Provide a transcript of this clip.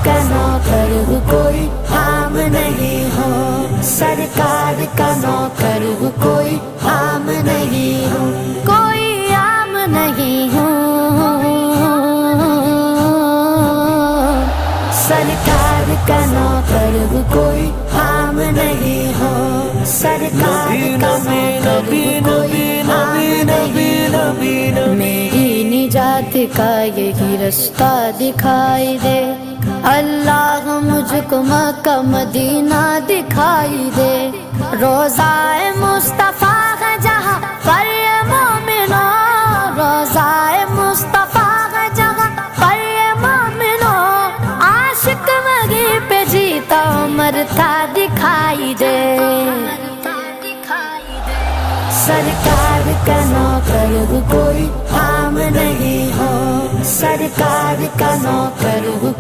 کا نوکر ہوں کوئی عام نہیں ہوں، سرکار کا نوکر ہوں کوئی عام نہیں ہوں، کوئی عام نہیں ہوں، سرکار کا نوکر ہوں کوئی عام نہیں ہوں، سرکار کا نوکر ہوں کوئی عام نہیں ہوں، میری نجات کا یہی رستہ دکھائی دے، اللہ مجھ کو مکہ مدینہ دکھائی دے، روضہ مصطفیٰ ہے جہاں پر یہ مومنوں، روضہ مصطفیٰ ہے جہاں پر یہ مومنوں، عاشق وہیں پہ جیتا مرتا دکھائی دے، سرکار کا نوکر ہوں کوئی عام نہیں ہوں، سرکار کا نوکر ہوں